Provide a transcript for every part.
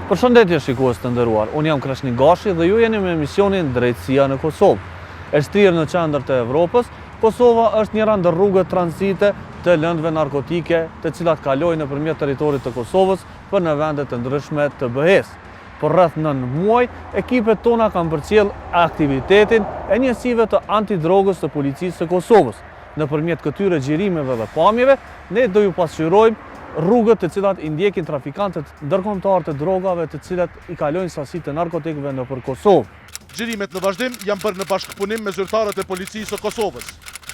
Përshëndetje shikues të nderuar, unë jam Krashni Gashi dhe ju jeni me emisionin Drejtësia në Kosovë. E shtrirë në qendër të Evropës, Kosova është njëra ndër rrugët tranzite të lëndëve narkotike, të cilat kalojnë nëpërmjet territorit të Kosovës për në vende të ndryshme të BE-s. Por rreth 9 muaj, ekipet tona kanë përcjell aktivitetin e njësive të antidrogës të policisë së Kosovës. Nëpërmjet këtyre xhirimeve dhe pamjeve, ne do ju pasqyrojmë rrugët të cilat i ndjekin trafikantët ndërkombëtar të drogave të cilat i kalojnë sasi të narkotikëve nëpër Kosovë. Xhirimet në vazhdim janë bërë në bashkëpunim me zyrtarët e policisë së Kosovës.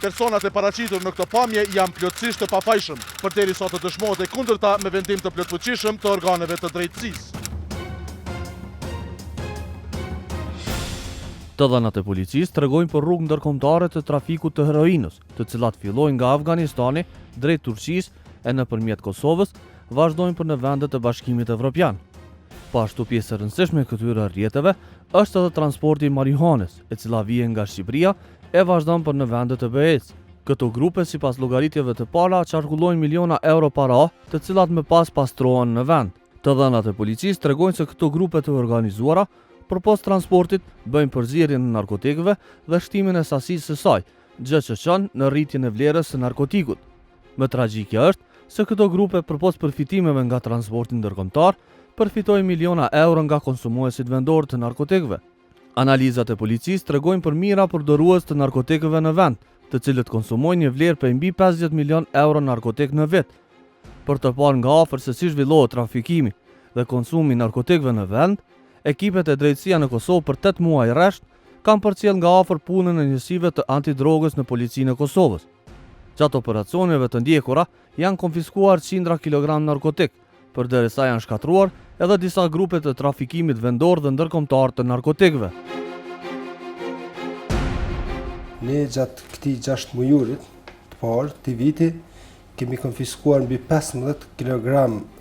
Personat e paraqitur në këtë pamje janë plotësisht të pafajshëm, përderisa të dëshmohet e kundërta me vendim të plotfuqishëm të organeve të drejtësisë. Të dhënat e policisë tregojnë për rrugë ndërkombëtare të trafikut të heroinës, të cilat fillojnë nga Afganistani drejt Turqisë e nëpërmjet Kosovës vazhdojnë për në vendet të Bashkimit Evropian. Po ashtu pjesë e rëndësishme e këtyre rrjeteve është edhe transporti i marijuanës, e cila vjen nga Shqipëria e vazhdon për në vendet të BE-s. Këto grupe sipas llogaritjeve të para qarkullojnë miliona euro para, të cilat më pas pastrohen në vend. Të dhënat e policisë tregojnë se këto grupe të organizuara përpos transportit bëjnë përzierjen e narkotikëve dhe shtimin e sasisë së saj, gjë që çon në rritjen e vlerës së narkotikut. Më tragjike është se këto grupe përpos përfitimeve nga transporti ndërkombëtar përfitojnë miliona euro nga konsumuesit vendor të narkotikëve. Analizat e policisë tregojnë për mira përdorues të narkotikëve në vend, të cilët konsumojnë një vlerë për mbi 50 milion euro narkotik në vit. Për të parë nga afër se si zhvillohet trafikimi dhe konsumi i narkotikëve në vend, ekipet e drejtësia në Kosovë për 8 muaj rresht kanë përcjell nga afër punën e njësive të antidrogës në policinë e Kosovës. Gjatë operacioneve të ndjekura janë konfiskuar qindra kilogram narkotik, përderisa janë shkatruar edhe disa grupe të trafikimit vendor dhe ndërkombëtar të narkotikëve. Ne gjatë këtij 6 mujurit të parë të viti kemi konfiskuar mbi 15 kg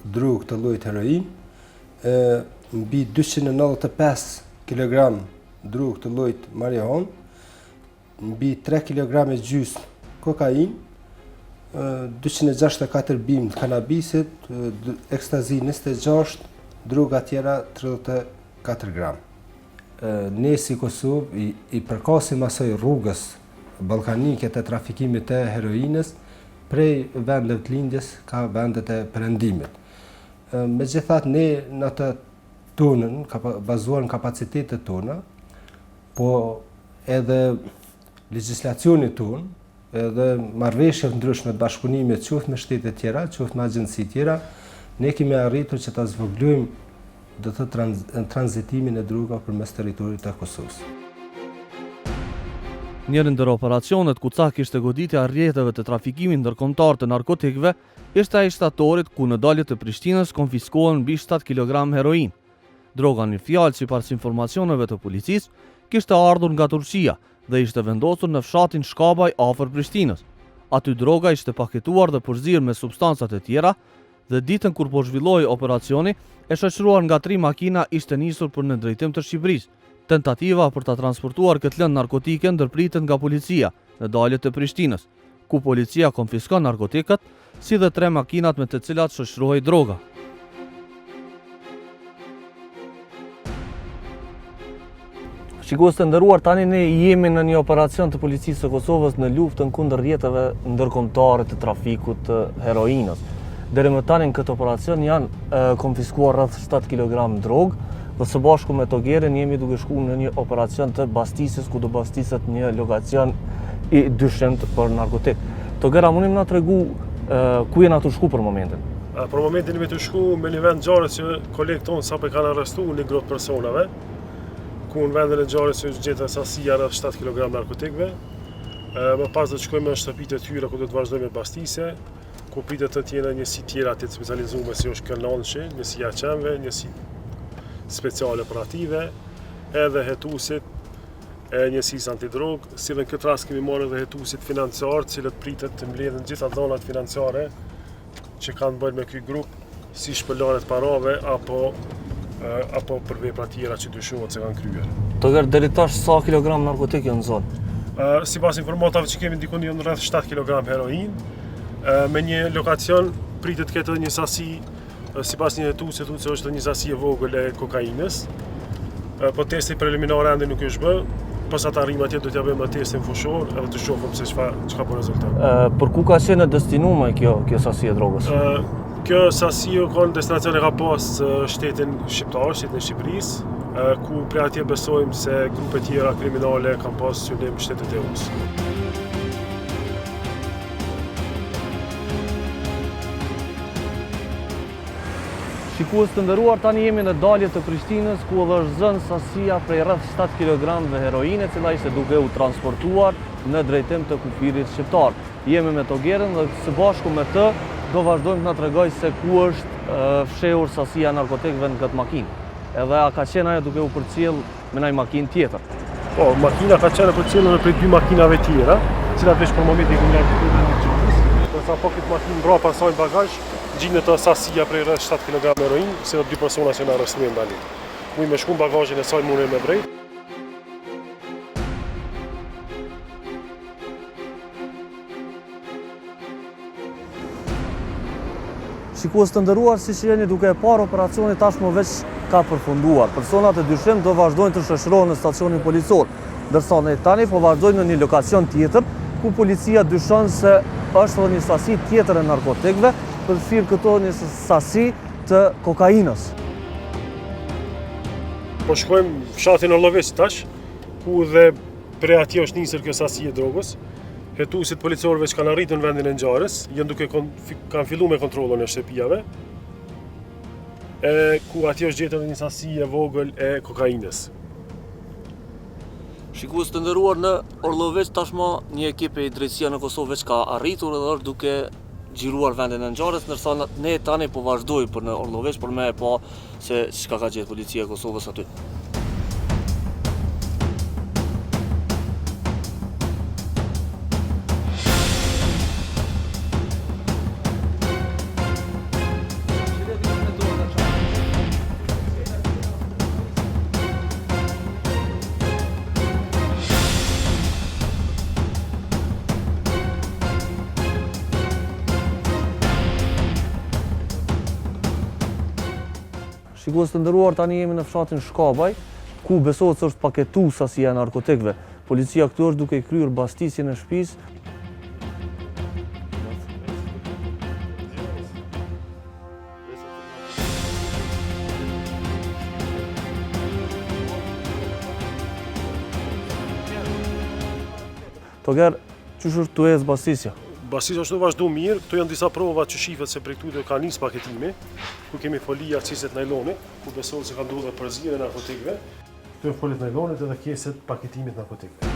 drogë të llojit heroin, mbi 295 kg drogë të llojit marijuanë, mbi 3 kg e gjys kokain, 264 bimë të kanabisit, ekstazi 26, droga tjera 34 gram. Ne si Kosovë i përkasim asaj rrugës ballkanike të trafikimit të heroinës prej vendeve të lindjes ka vendet e perëndimit. Megjithatë ne në atë tonën bazuar në kapacitetet tona, po edhe legjislacioni tonë, edhe marrëveshjet ndryshme të bashkëpunimit qoftë me shtete tjera, qoftë me agjenci tjera, ne kemi arritur që ta zvogëlojmë tranzitimin e drogave përmes territorit të Kosovës. Njëri ndër operacionet ku ca kishte goditja rrjeteve të trafikimit ndërkombëtar të narkotikëve ishte ai shtatorit ku në dalje të Prishtinës konfiskohen mbi 7 kg heroin. Droga në fjalë sipas informacioneve të policisë kishte ardhur nga Turqia dhe ishte vendosur në fshatin Shkabaj afër Prishtinës. Aty droga ishte paketuar dhe përzirë me substancat e tjera dhe ditën kur po zhvilloi operacioni e shoqëruar nga 3 makina ishte nisur për në drejtim të Shqipërisë. Tentativa për ta transportuar këtë lëndë narkotike ndërpritet nga policia në dalje të Prishtinës, ku policia konfiskon narkotikat, si dhe 3 makinat me të cilat shoqërohej droga. Shikues të nderuar, tani ne jemi në një operacion të policisë së Kosovës në luftën kundër rrjeteve ndërkombëtare të trafikut të heroinës. Deri më tani në këtë operacion janë konfiskuar rreth 7 kg drogë dhe së bashku me Togerin jemi duke shkuar në një operacion të bastisjes ku do bastiset një lokacion i dyshimt për narkotik. Togera, mundim na tregu ku jena të shku për momentin? Për momentin jemi të shku me një vend ngjarje që kolegët tonë sapo kanë arrestuar një grup personave, ku në vendin e ngjarjes që gjetën sasia rreth 7 kg narkotikëve. Më pas do të shkojmë në shtëpitë e tyre ku do të vazhdojmë me bastisje, ku pritet të tjene njësi tjera të specializuar si është Këllonshi, njësi Jaqenve, njësi speciale operative, edhe hetusit e njësis antidrogë, si dhe në këtë rast kemi marrë edhe hetusit financiar, cilët pritet të mbledhin gjitha dhonat financiare që kanë bërë me ky grup, si shpëlarjet parave apo për vepra tjera që dyshohet se kanë kryer. Toger, deri tash sa kilogram narkotik janë në zonë? Sipas informatave që kemi ndikon janë rreth 7 kg heroin, me një lokacion pritet këtë një sasi Sipas një hetuese thotë se është një sasi e vogël e kokainës. Po testi preliminar ende nuk është bë. Pas ata arrim atje do t'ja bëjmë testin fushor edhe të shohim se çka po rezultat. Për ku ka qenë destinuar kjo sasi e drogës? Kjo sasi ka në destinacion e ka pas shtetin shqiptar, shtetin e Shqipërisë, ku prej atje besojmë se grupe tjera kriminale kanë pas qëllim shtetet e US. Shikues të nderuar, tani jemi në dalje të Prishtinës, ku edhe është zënë sasia prej rreth 7 kg heroinë, e cila ishte duke u transportuar në drejtim të kufirit shqiptar. Jemi me Togerën dhe së bashku me të do vazhdojmë të na tregoj se ku është fshehur sasia e narkotikëve në këtë makinë. Edhe a ka qenë ajo duke u përcjell me një makinë tjetër? Po, makina ka qenë përcjellur prej 2 makinave tjera, të cilat veç për momentin i kanë në gjykatës. Sa po këtë makinë mbrapa sa në bagazh, gjinë të sasia prej rreth 7 kg heroinë, se 2 persona që na arrestuan tani. Muj me shkum bagazhin e saj mundën me drejt. Shikues të nderuar, siç jeni duke e parë, operacioni tashmë veç ka përfunduar. Personat e dyshim do vazhdojnë të shoqërohen në stacionin policor, ndërsa ne tani po vazhdojmë në një lokacion tjetër ku policia dyshon se është edhe një sasi tjetër e narkotikëve, përfshirë këto një sasi të kokainës. Po shkojmë fshatin Orlloviç tash, ku dhe prej atje është nisur kjo sasi e drogës. Hetuesit policorëve që kanë arritur në vendin e ngjarjes, kanë filluar me kontrollin e shtëpiave, ku atje është gjetur një sasi e vogël e kokainës. Shikues të nderuar, në Orlloviç tashmë një ekip e drejtësia në Kosovë ka arritur edhe është duke xhiruar vendin e ngjarjes, ndërsa ne tani po vazhdojmë për në Orlloviç për me pa se çka ka gjetur policia e Kosovës aty. Shikues të nderuar, tani jemi në fshatin Shkabaj, ku besohet se është paketuar sasia e narkotikëve. Policia këtu është duke i kryer bastisjen e shtëpisë. Toger, çush është tuez bastisja? Bastisja është vazhdu mirë, këto janë disa prova që shifet se prej këtu ka nis paketimi, ku kemi folija ciset najlonit, ku besohet se ka ndodhur përzierje e narkotikëve. Këtu janë folit najlonit edhe keset paketimit narkotikëve.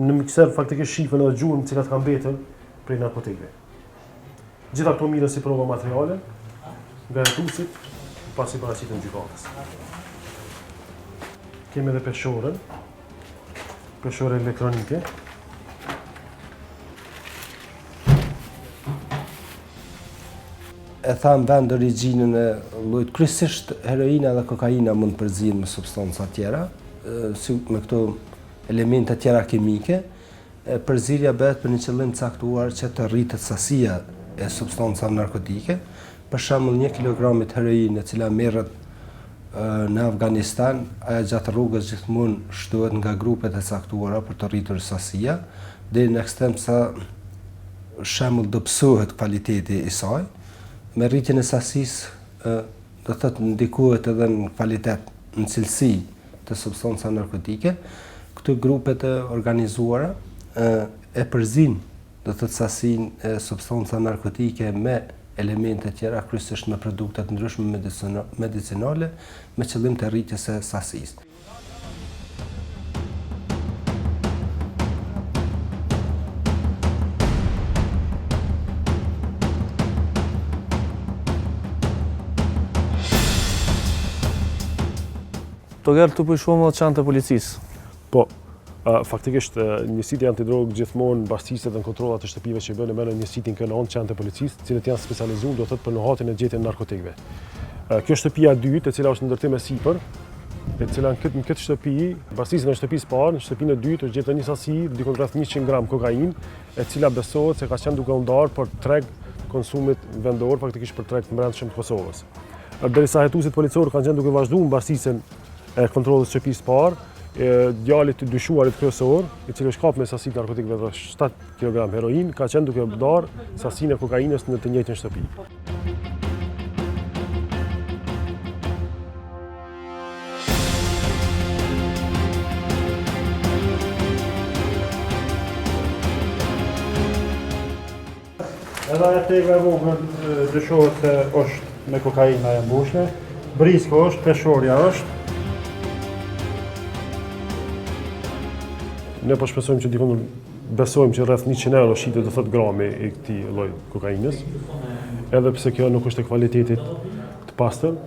Në mikser faktikisht shifen edhe gjurmë cilat kanë mbetur prej narkotikëve. Gjitha këto mirën si prova materiale nga hetuesit pasi paraqiten gjykatës. Kemi edhe peshorën elektronike. E tham vend origjinën e llojit, kryesisht heroina dhe kokaina mund të përzihen me substanca tjera, si me këto elemente tjera kimike. Përzierja bëhet për një qëllim të caktuar që të rritet sasia e substancave narkotike. Për shembull 1 kg heroinë e cila merret në Afganistan, ajo gjatë rrugës gjithmonë shtohet nga grupet e caktuara për të rritur sasia, deri në ekstrem sa shembull dobësohet kvaliteti i saj. Me rritjen e sasisë do të thotë ndikohet edhe në kvalitet, në cilësi të substancave narkotike. Këto grupet e organizuara e përzin do të thotë sasinë e substancave narkotike me elemente tjera, kryesisht me produkte të ndryshme medicinale, me qëllim të rritjes së sasisë. Toger, tu po i shohim edhe çantë të policisë. Po, faktikisht njësiti antidrogë gjithmonë bastiset dhe në kontrollat të shtëpive që bënë merren njësitin kënë çantë të policisë, cilët janë specializuar do të thotë për nuhatjen e gjetjen e narkotikëve. Kjo shtëpia e dytë, e cila është në ndërtim e sipër, e cila në këtë shtëpi, bastisën e shtëpisë parë, në shtëpinë e dytë është gjetur një sasi diku rreth 100 gram kokainë, e cila besohet se ka qenë duke u ndarë për treg konsumit vendor, faktikisht për treg të brendshëm të Kosovës. Derisa hetuesit policorë kanë qenë duke vazhduar mbastisjen e kontrollit të shtëpisë parë, djalit të dyshuarit kryesor, i cili është kap me sasi narkotikëve rreth 7 kg heroin, ka qenë duke bler sasinë e kokainës në të njëjtën shtëpi. Edhe e tegve e vogël dyshohet se është me kokaina e mbushme, brisko është, peshorja është. Ne po shpresojmë që dikon besojmë që rreth 100 euro shitet do thot grami i këtij lloj kokainës. Edhe pse kjo nuk është e cilësisë të pastër,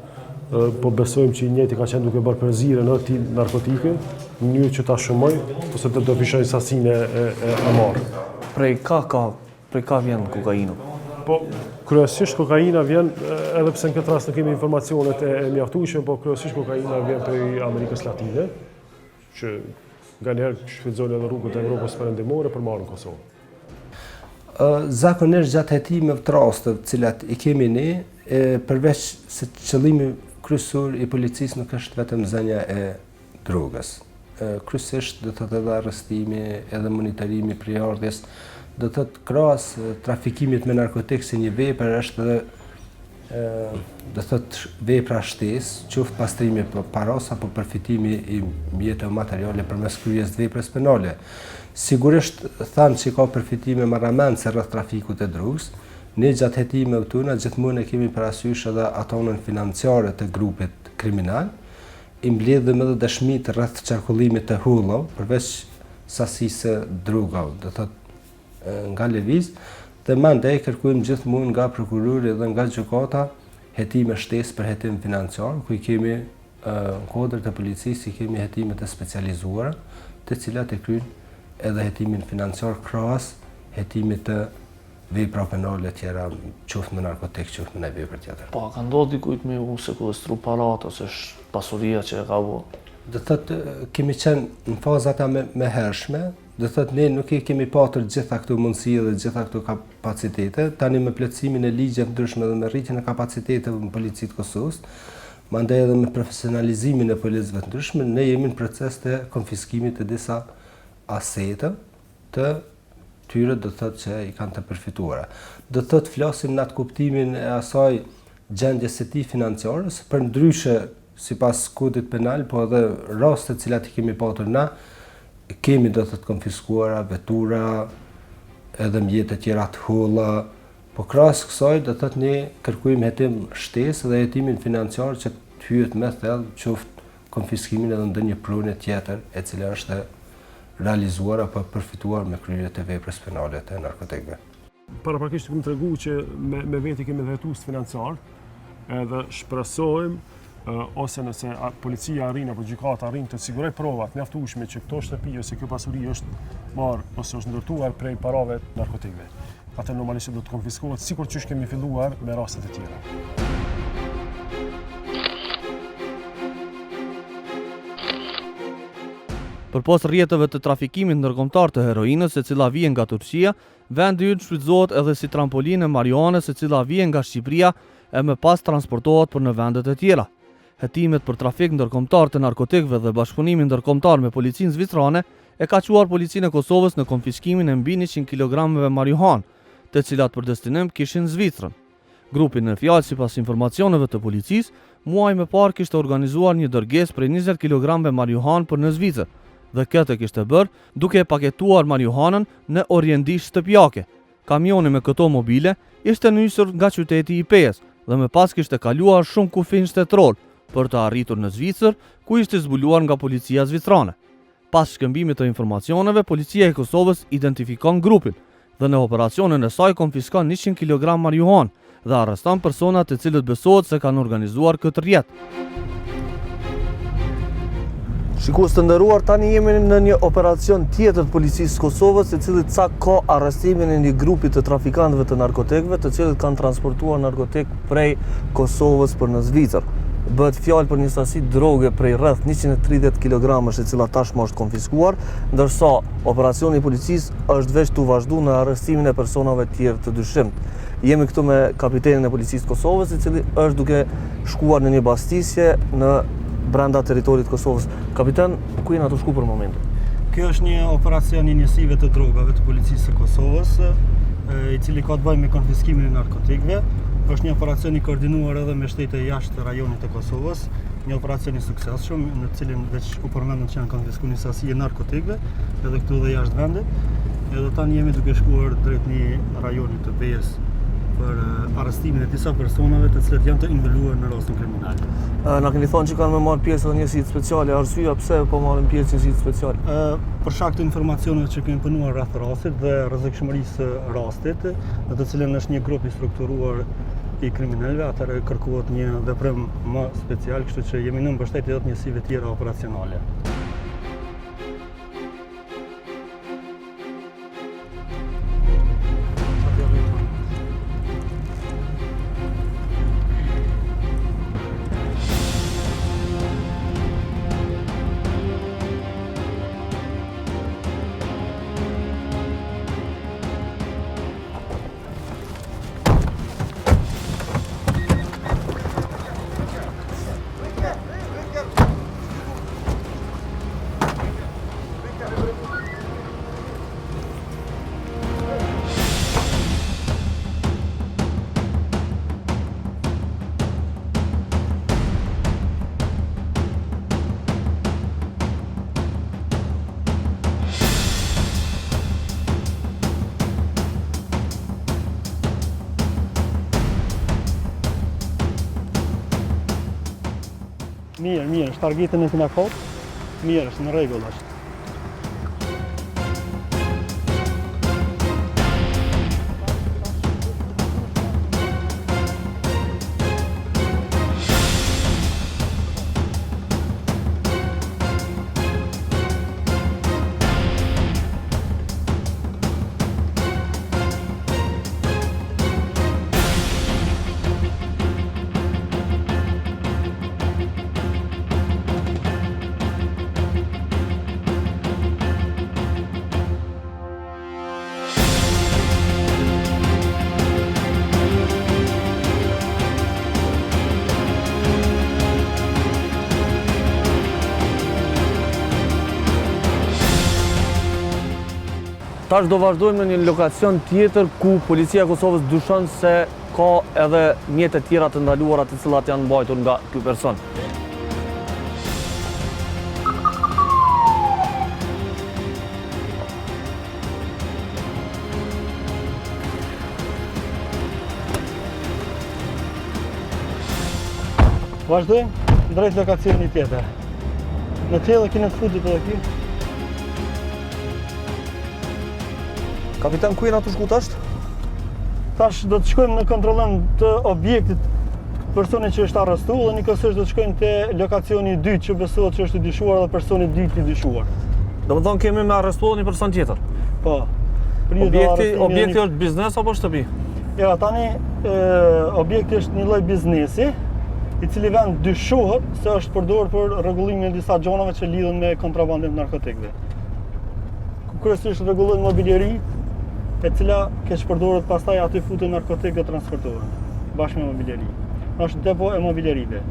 po besojmë që i njëjti ka qenë duke bërë përzierje në atë narkotike, në mënyrë që ta shëmoj ose të dëfishojë sasinë e marrë. Prej ka vjen kokainu? Po, kryesisht kokaina vjen, edhe pse në këtë rast nuk kemi informacionet e mjaftueshme, po kryesisht kokaina vjen prej Amerikës Latine, që nganjëherë shfrytëzojnë edhe rrugët e Evropës perëndimore për marrën Kosovë. Zakonisht gjatë hetimeve të rasteve të cilat i kemi ne, përveç se qëllimi kryesor i policisë nuk është vetëm zënia e drogës. Kryesisht do të thotë edhe arrestimi, edhe monitorimi i prejardhjes, do të thotë krahas trafikimit me narkotik si një vepër është edhe do të thotë vepra shtesë, qoftë pastrimi për paras apo përfitimi i mjeteve materiale përmes kryerjes të veprës penale. Sigurisht thamë që ka përfitime marramendse rreth trafikut të drogës. Ne gjatë hetimeve tona gjithmonë kemi parasysh edhe atonën financiare të grupit kriminal. I mbledhëm edhe dëshmitë rreth qarkullimit të hullave, përveç sasisë drogave, do të thotë nga lëviz, dhe mandej kërkojmë gjithmonë nga prokurori dhe nga gjykata hetime shtesë për hetim financiar, ku i kemi kodrat e policisë, i kemi hetimet e specializuara, të cilat e kryjnë edhe hetimin financiar krahas hetimit të vepra penale tjera, qoftë me narkotik, qoftë me një vepër tjetër. Po, ka ndodhur dikujt me u sekuestru parat ose pasuria që e ka vu? Do thotë kemi qenë në fazat me hershme, do thotë ne nuk i kemi patur gjitha këto mundësi dhe gjitha këto kapacitete, tani me plotësimin e ligjeve ndryshme dhe me rritjen e kapaciteteve në Policitë Kosovës, mandej edhe me profesionalizimin e policëve të ndryshme, ne jemi në proces të konfiskimit të disa asete të tyre do thotë që i kanë të përfituara. Do thotë flasim në atë kuptimin e asaj gjendjes së tij financiare, për ndryshe sipas kodit penal, po edhe rastet të cilat i kemi patur na, kemi do të konfiskuara vetura, edhe mjete tjera të holla, po krahas kësaj do të ne kërkojmë hetim shtesë dhe hetimin financiar që të hyet me thellë qoftë konfiskimin edhe ndonjë prunë tjetër e cila është realizuar apo përfituar me kryerjen e veprës penale të narkotikëve. Paraprakisht këmë tregu që me veti kemi dhe hetues financiar, edhe shpresojmë ose nëse policia arrin apo gjykata arrin të sigurojë provat mjaftueshme që këto shtëpi ose kjo pasuri është marrë ose është ndërtuar prej parave të narkotikëve. Atë normalisht do të konfiskohet sikur që kemi filluar me rastet e tjera. Përpos rrjetëve të trafikimit ndërkombëtar të heroinës e cila vjen nga Turqia, vendi ynë shfrytëzohet edhe si trampolinë e marijuanës e cila vjen nga Shqipëria e më pas transportohet për në vendet e tjera. Hetimet për trafik ndërkombëtar të narkotikëve dhe bashkëpunimin ndërkombëtar me policinë zvicrane e ka çuar policinë e Kosovës në konfiskimin e mbi 100 kg marijuanë, të cilat për destinim kishin Zvicrën. Grupi në fjalë sipas informacioneve të policisë, muaj më parë kishte organizuar një dërgesë prej 20 kg marijuanë për në Zvicër, dhe këtë kishte bërë duke e paketuar marijuanën në oriendish shtëpiake. Kamioni me këto mobile ishte nisur nga qyteti i Pejës dhe më pas kishte kaluar shumë kufin shtetëror për të arritur në Zvicër, ku ishte zbuluar nga policia zvicrane. Pas shkëmbimit të informacioneve, policia e Kosovës identifikon grupin dhe në operacionin e saj konfiskon 100 kg marijuanë dhe arreston personat të cilët besohet se kanë organizuar këtë rrjet. Shikues të nderuar, tani jemi në një operacion tjetër të policisë Kosovës, i cili ca ka arrestimin e një grupi të trafikantëve të narkotikëve, të cilët kanë transportuar narkotik prej Kosovës për në Zvicër. Bëhet fjalë për një sasi droge prej rreth 130 kg e cila tashmë është konfiskuar, ndërsa operacioni i policisë është veç të vazhduar në arrestimin e personave tjerë të dyshimt. Jemi këtu me kapitenin e policisë Kosovës, i cili është duke shkuar në një bastisje në brenda territorit të Kosovës. Kapiten, ku jena të shku për momentin? Kjo është një operacion i njësive të drogave të policisë së Kosovës, i cili ka të bëjë me konfiskimin e narkotikëve. Është një operacion i koordinuar edhe me shtete jashtë rajonit të Kosovës, një operacion i suksesshëm në cilin veç u përmendën që janë konfiskuar një sasi narkotikëve, edhe këtu dhe jashtë vendit. Edhe tani jemi duke shkuar drejt një rajoni të Bejës për arrestimin e disa personave të cilët janë të involuar në rastin kriminal. Na keni thonë që kanë me marrë pjesë në njësitë speciale, arsyeja pse po marrin pjesë në njësitë speciale? Për shkak të informacioneve që kemi punuar rreth rastit dhe rrezikshmërisë së rastit, në të cilën është një grup i strukturuar i kriminalëve, atëherë kërkohet një veprim më special, kështu që jemi në mbështetje të njësive tjera operacionale. Mirë, targetën e kena fort. Mirë, është në rregull është. Tash do vazhdojmë në një lokacion tjetër ku policia e Kosovës dyshon se ka edhe mjete tjera të ndaluara të cilat janë mbajtur nga ky person. Vazhdojmë drejt lokacionit tjetër. Në tjellë kene të fundit edhe ky. Kapitan, ku jena të shku tash? Tash do të shkojmë në kontrollim të objektit personi që është arrestuar dhe njëkohësisht do të shkojmë te lokacioni i dytë që besohet që është i dyshuar dhe personi i dytë i dyshuar. Domethënë kemi me arrestuar një person tjetër. Po. Objekti është biznes apo shtëpi? Ja, tani objekti është një lloj biznesi, i cili vend dyshohet se është përdorur për rregullimin e disa gjonave që lidhen me kontrabandën e narkotikëve. Kryesisht rregullohet mobiljeri, e cila keq përdoret pastaj aty futen narkotikë dhe transportohen bashkë me mobiljeri. Është depo e mobiljerive.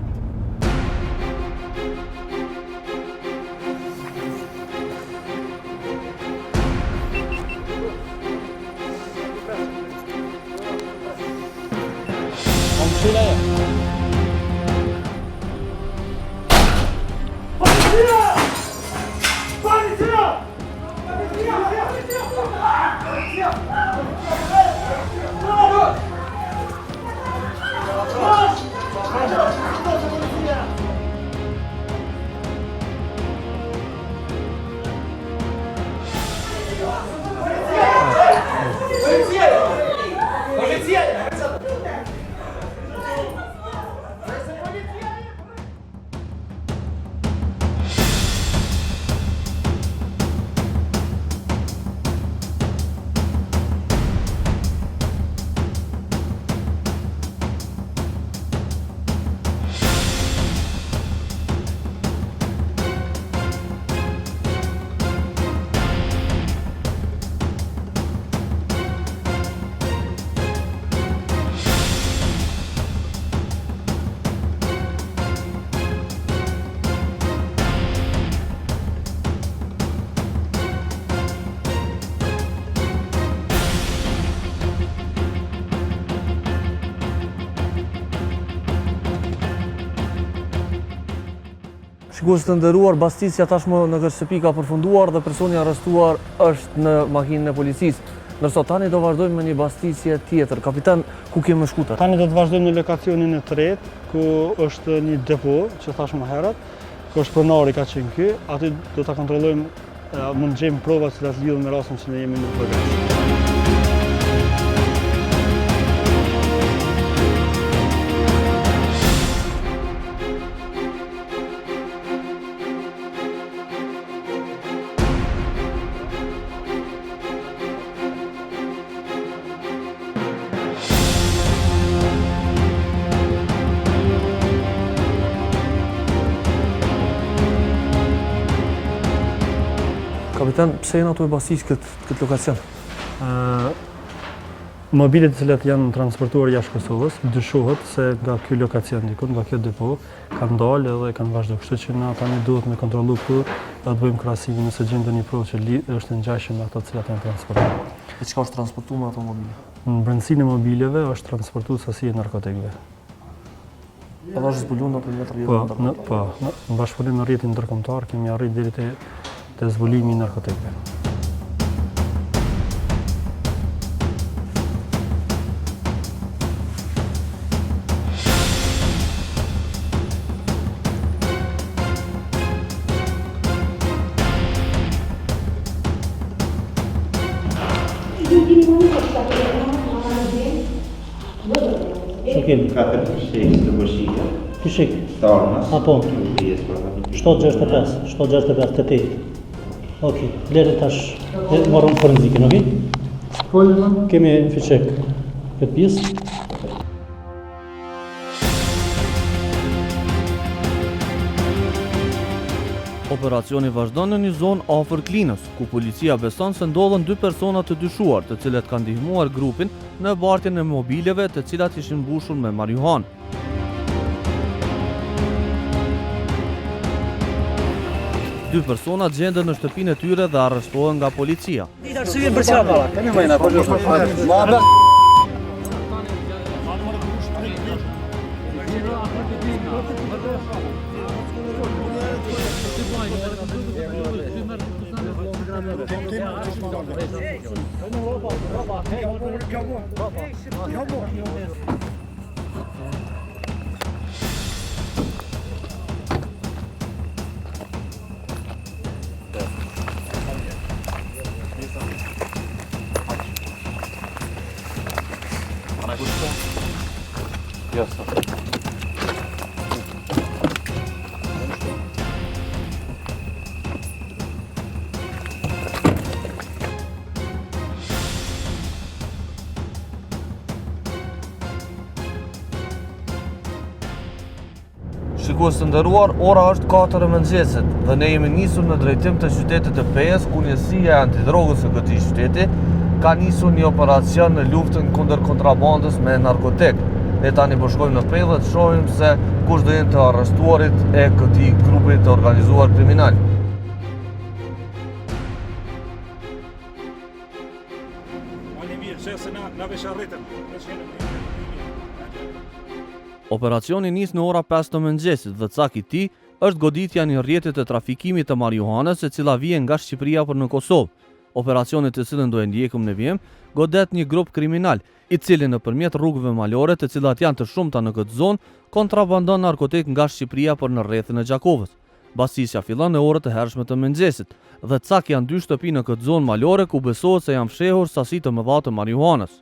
Shikues të nderuar, bastisja tashmë në këtë shtëpi ka përfunduar dhe personi arrestuar është në makinën e policisë. Ndërsa tani do vazhdojmë me një bastisje tjetër. Kapitan, ku kemi shkuar? Tani do të vazhdojmë në lokacionin e tretë, ku është një depo, që thash më herët, ku është pronari ka qenë ky. Aty do ta kontrollojmë, mund të gjejmë prova që lidhen me rastin që ne jemi në përgjithësi. Kapitan, pse janë ato e bastisë këtë lokacion? Mobilet të cilat janë transportuar jashtë Kosovës, dyshohet se nga ky lokacion dikun, nga kjo depo, kanë dalë edhe kanë vazhduar. Kështu që na tani duhet me kontrollu këtu, do të bëjmë krahasimin nëse gjejmë ndonjë provë që është në ngjashje me ato të cilat janë transportuar. E çka është transportuar me ato mobile? Në brendësinë e mobileve është transportuar sasi e narkotikëve. Edhe është zbuluar nëpërmjet rrjetit ndërkombëtar. Po, në bashkëpunim me rrjetin ndërkombëtar kemi arritur deri te zbulimi i narkotikëve. Shikim 4 shekë të bëshia. Kishik? Tarnas. Apo? 765. 765 të 8. Ok, lere tash morëm forenzikin, ok? Kemi fiqek këtë pjesë. Operacioni vazhdon në një zonë afër Klinës, ku policia beson se ndodhen 2 persona të dyshuar, të cilët kanë ndihmuar grupin në bartjen e mobileve të cilat ishin mbushur me marijuanë. Dy persona gjenden në shtëpinë e tyre dhe arrestohen nga policia. Shikues të nderuar, ora është 4 e mëngjesit dhe ne jemi nisur në drejtim të qytetit të Pejës, ku njësia e antidrogës së këtij qyteti ka nisur një operacion në luftën kundër kontrabandës me narkotik. Ne tani po shkojmë në Pejë dhe të shohim se kush do jenë të arrestuarit e këtij grupi të organizuar kriminal. Operacioni nis në ora 5 të mëngjesit dhe cak i tij është goditja një rrjeti të trafikimit të marijuanës e cila vjen nga Shqipëria për në Kosovë. Operacionit të cilën do e ndjekim në vijim, godet një grup kriminal, i cili nëpërmjet rrugëve malore, të cilat janë të shumta në këtë zonë, kontrabandon narkotik nga Shqipëria për në rrethin e Gjakovës. Bastisja fillon në orët e hershme të mëngjesit dhe cak janë 2 shtëpi në këtë zonë malore ku besohet se janë fshehur sasi të mëdha të marijuanës.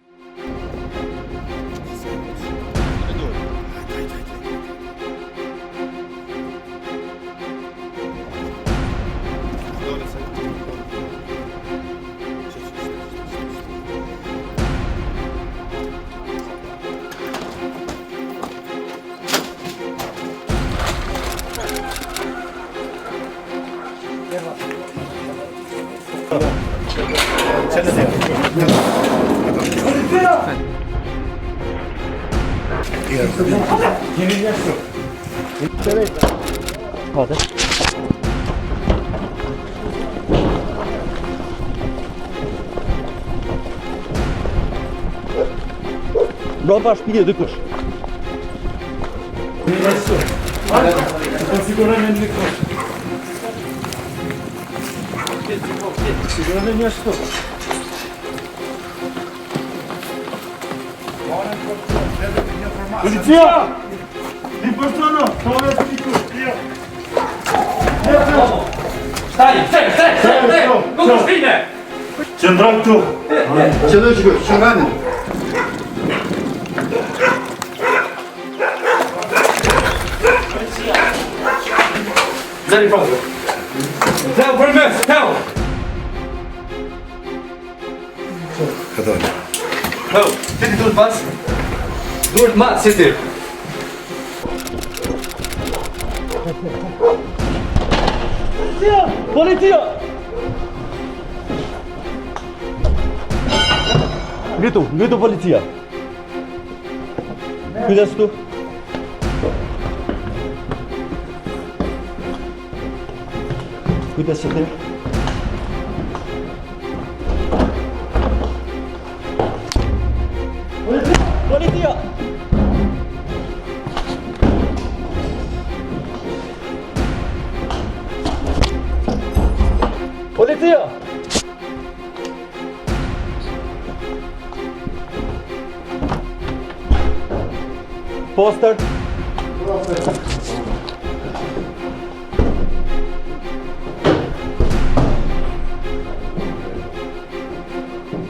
Brapa shpije dikush. Sigurojmë në Policia! Një persona, tove të një kërë. Stai! Non ti spine! Qëndron këtu. Qëndron që kërë, shëngani. Zeri proprio! Teo për mes! Teo! Këtoj. Teo! Ti duhet pas? Duhet ma, si ti! Policia! Ngritu policia. Kujdes këtu. Kujdes që ti. Policia! Policia! Poster.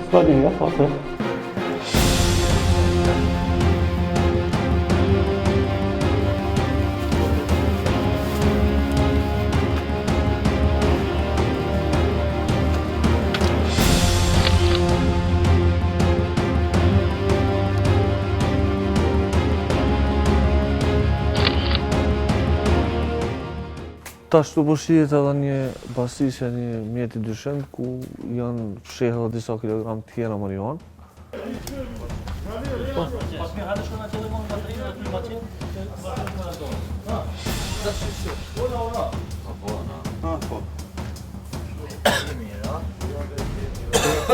Składnie, ja poster. Tash të përshihet edhe një pasisje, një mjeti dyshim, ku janë fshehë edhe disa kilogram tjera marijuan.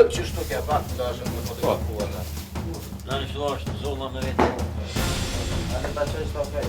Qështu ke pak të ashtë në fotografuar në? Në një fillar është zolla me vetë. Në një baqaj është okej.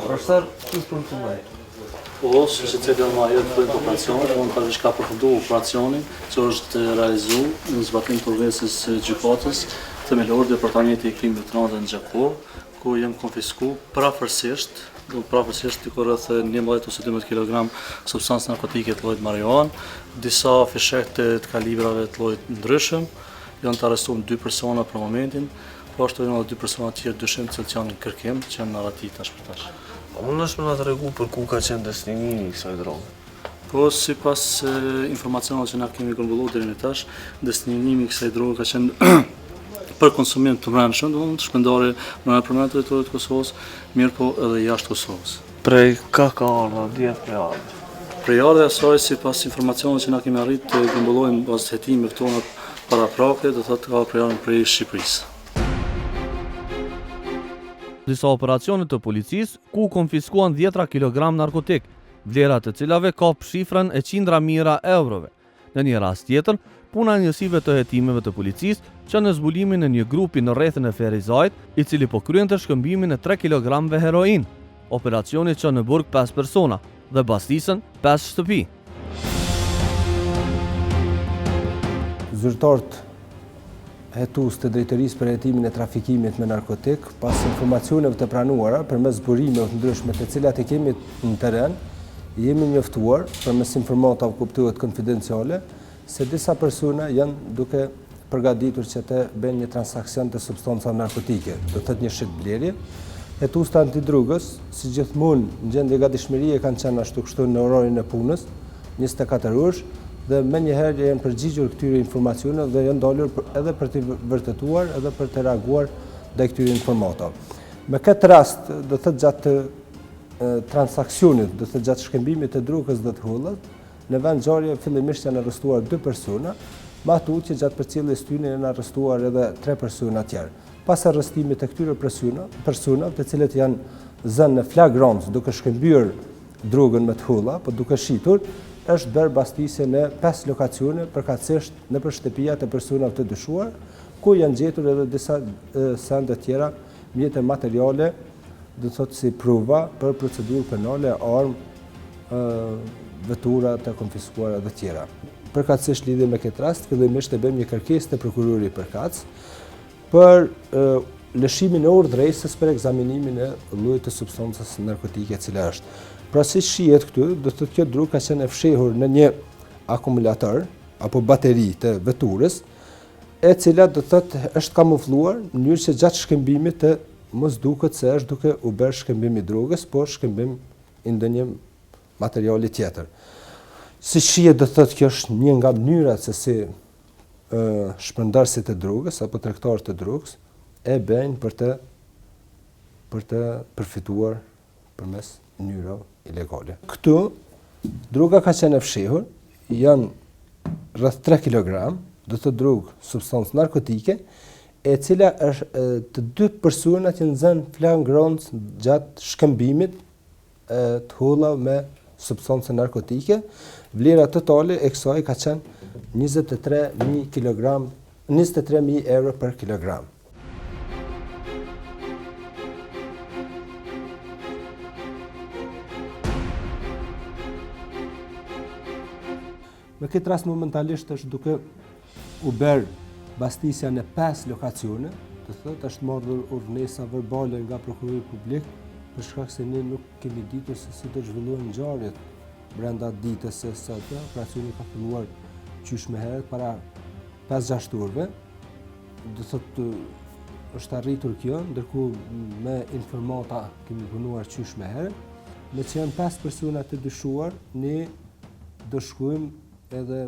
Rështar, që është për të mëjë? Po, që që cilë ma jetë të bëjmë operacionit, unë ka vishka përfundu operacionin që është realizu në zbatim të urvesës gjykatës themelore Departamenti i Krimit të Rëndë në Gjakov, ku jem konfisku prafërsisht të rreth 11 ose 12 kg substancë narkotike të llojit marijuan, disa fishekte të kalibrave të llojit ndryshëm, janë të arrestuar 2 persona për momentin, po ashtu janë edhe 2 persona tjerë dyshim që janë në kërkim, që janë në arati tash për tash. Unë është me nga të regu për ku ka qenë destinimi i kësaj droge? Po, sipas informacionave që na kemi grumbulluar deri në tash, destinimi i kësaj droge ka qenë për konsumim të brendshëm, domethënë shpendare në përmend territorit të Kosovës, mirë po edhe jashtë Kosovës. Prej ka ardha, 10 prej ardha. Prej ardha e saj, sipas informacionave që na kemi arritë të grumbullojmë bazë hetimeve tona paraprake, do thotë ka prej ardhën prej Shqipërisë. Disa operacionet të policisë ku konfiskuan 10 kilogram narkotik, vlera të cilave ka shifrën e qindra mijëra eurove. Në një rast tjetër, puna e njësive të hetimeve të policisë që në zbulimin e një grupi në rrethin e Ferizajt, i cili po kryente shkëmbimin e 3 kg heroin, operacioni që në burg 5 persona dhe bastisën 5 shtëpi. Zyrtarët hetues të drejtërisë për hetimin e trafikimit me narkotik, pas informacioneve të pranuara përmes zburimeve të ndryshme të cilat e kemi në teren, jemi njoftuar përmes informatave kuptohet konfidenciale se disa persona janë duke përgatitur që të bëjnë një transakcion të substancave narkotike, do të thotë një shitblerje. Hetues të antidrogës, si gjithmonë në gjendje gatishmërie kanë qenë ashtu kështu në orarin e punës, 24 orësh, dhe me njëherë janë përgjigjur këtyre informacioneve dhe janë dalur edhe për të vërtetuar edhe për të reaguar ndaj këtyre informatave. Me këtë rast, do të gjatë transaksionit, do të gjatë shkëmbimit të drogës dhe të hullat, në vend ngjarje fillimisht janë arrestuar 2 persona, me ato që gjatë përcjelljes tyre janë arrestuar edhe 3 persona tjerë. Pas arrestimit të këtyre personave, të cilët janë zënë në flagrant duke shkëmbyer drogën me të hulla, po duke shitur, është bërë bastisje në 5 lokacione, përkatësisht në shtëpia të personave të dyshuar, ku janë gjetur edhe disa sende tjera, mjete materiale, do të thotë si prova për procedurë penale, armë, vetura të konfiskuara dhe tjera. Përkatësisht lidhje me këtë rast, fillimisht e bëjmë një kërkesë te prokurori përkatës për lëshimin e urdhresës për ekzaminimin e llojit të substancës narkotike e cila është. Pra si shihet këtu, do të thotë kjo drogë ka qenë e fshehur në një akumulator apo bateri të veturës, e cila do të thotë është kamufluar në mënyrë që gjatë shkëmbimit të mos duket se është duke u bërë shkëmbim i drogës, por shkëmbim i ndonjë materiali tjetër. Si shihet, do të thotë kjo është një nga mënyrat se si shpërndarësit e drogës apo tregtarët e drogës e bëjnë për të përfituar përmes mënyrave ilegale. Këtu droga ka qenë e fshehur, janë rreth 3 kg, do të drogë substancë narkotike, e cila është të 2 personat që nxënë flagrant gjatë shkëmbimit të hulla me substancë narkotike. Vlera totale e kësaj ka qenë 23.000 euro për kilogram. Me këtë rast momentalisht është duke u bërë bastisja në 5 lokacione, të thotë është marrë urdhënesa verbale nga prokurori publik për shkak se ne nuk kemi ditur se si do zhvillohen ngjarjet brenda ditës së sotme. Operacioni ka filluar qysh më herët para 5-6 orëve. Do thotë është arritur kjo, ndërkohë me informata kemi punuar qysh më herët. Me që janë 5 persona të dyshuar, ne do shkojmë edhe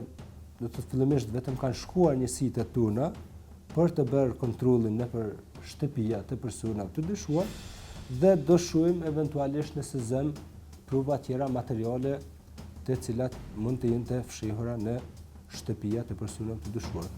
do të fillimisht vetëm kanë shkuar njësitë tona për të bërë kontrollin nëpër shtëpia të personave të dyshuar dhe do shohim eventualisht nëse zëm prova tjera materiale të cilat mund të jenë të fshehura në shtëpia të personave të dyshuar.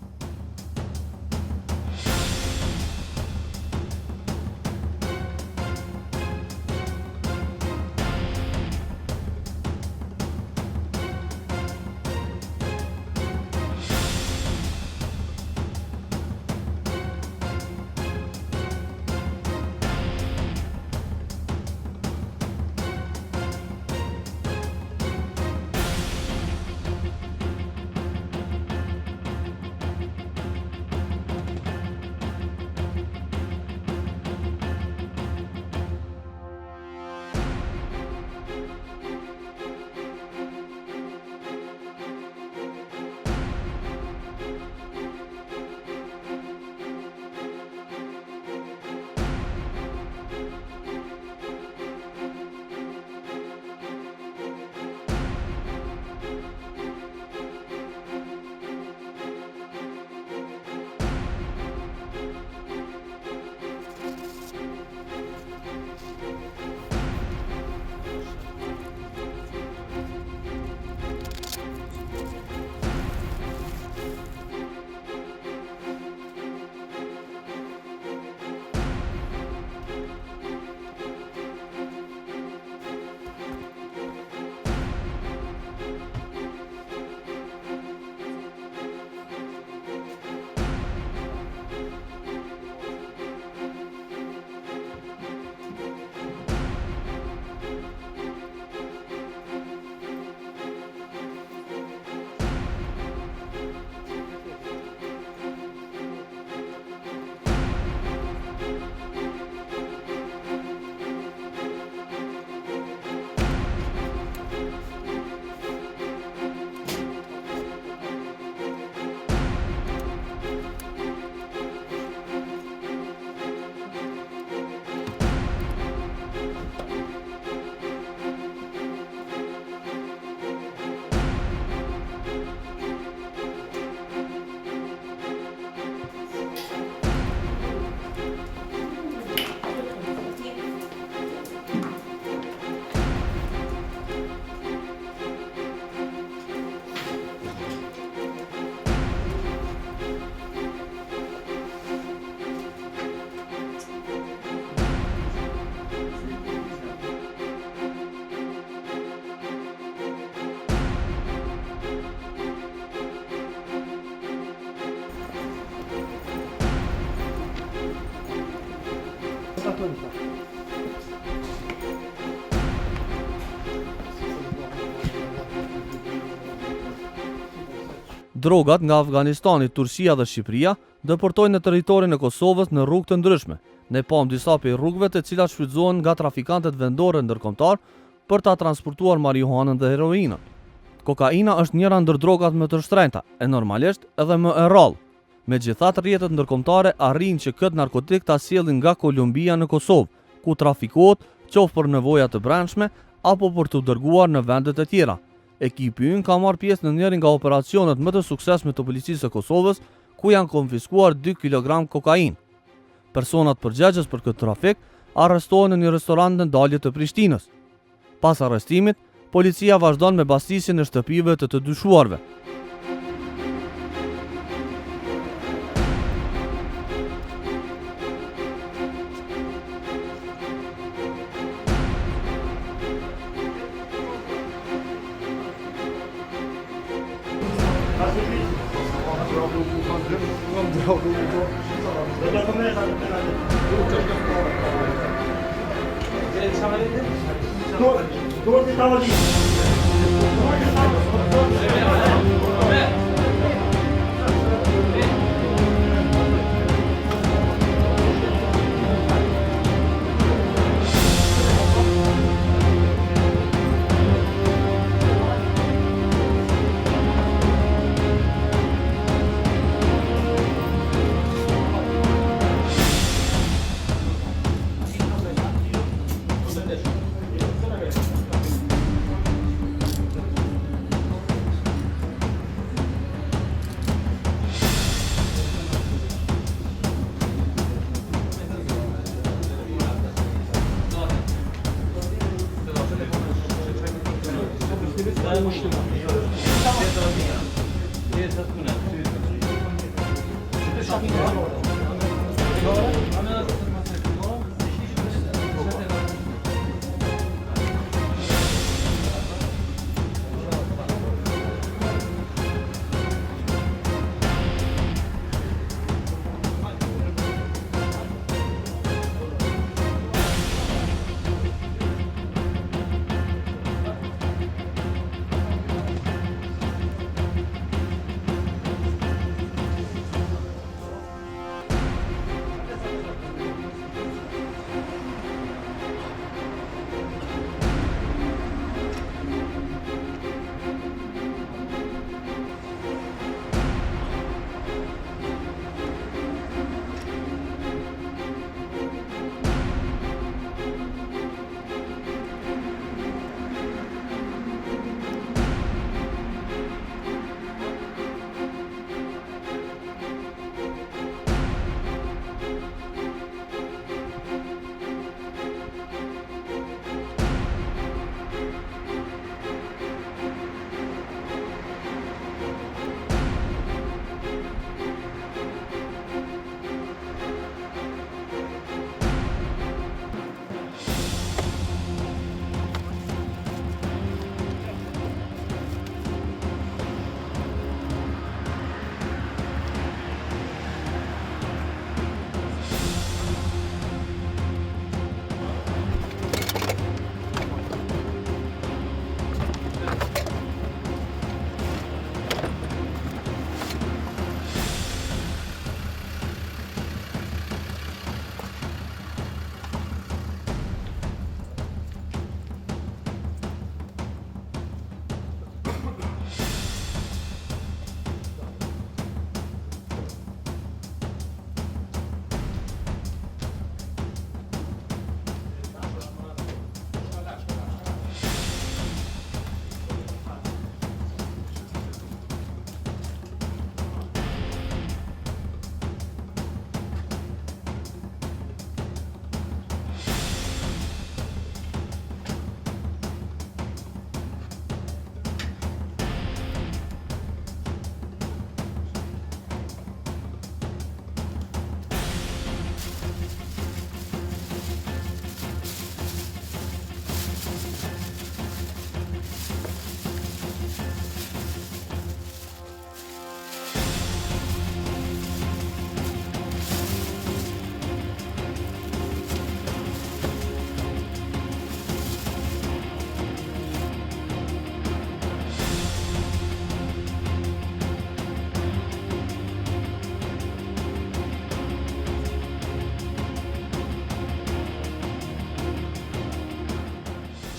Drogat nga Afganistani, Turqia dhe Shqipëria deportojnë në territorin e Kosovës në rrugë të ndryshme. Ne pam disa prej rrugëve të cilat shfrytëzohen nga trafikantët vendore ndërkombëtar për ta transportuar marijuanën dhe heroinën. Kokaina është njëra ndër drogat më të shtrenjta e normalisht edhe më e rrallë. Megjithatë, rrjetet ndërkombëtare arrin që këtë narkotik ta sjellin nga Kolumbia në Kosovë, ku trafikohet qoftë për nevoja të brendshme apo për të dërguar në vendet e tjera. Ekipi ynë ka marrë pjesë në njërin nga operacionet më të suksesshme të policisë së Kosovës, ku janë konfiskuar 2 kg kokainë. Personat përgjegjës për këtë trafik arrestohen në një restorant në dalje të Prishtinës. Pas arrestimit, policia vazhdon me bastisjen e shtëpive të dyshuarve.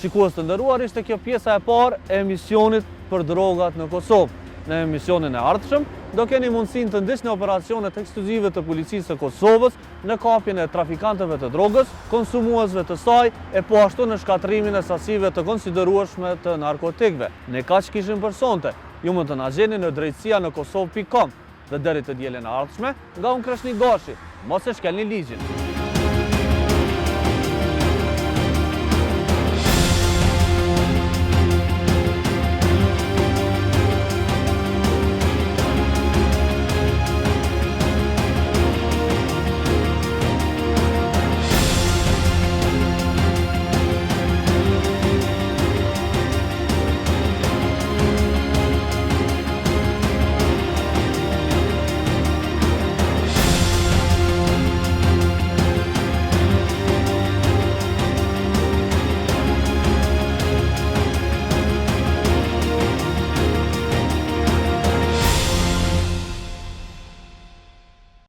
Shikues të nderuar, ishte kjo pjesa e parë e emisionit për drogat në Kosovë. Në emisionin e ardhshëm do keni mundësinë të ndiqni operacionet ekskluzive të policisë së Kosovës në kapjen e trafikantëve të drogës, konsumuesve të saj e po ashtu në shkatrimin e sasive të konsiderueshme të narkotikëve. Ne kaq kishim për sonte. Ju mund të na gjeni në drejtësia në kosov.com dhe deri të dielën e ardhshme, nga unë Kreshnik Gashi, mos e shkelni ligjin.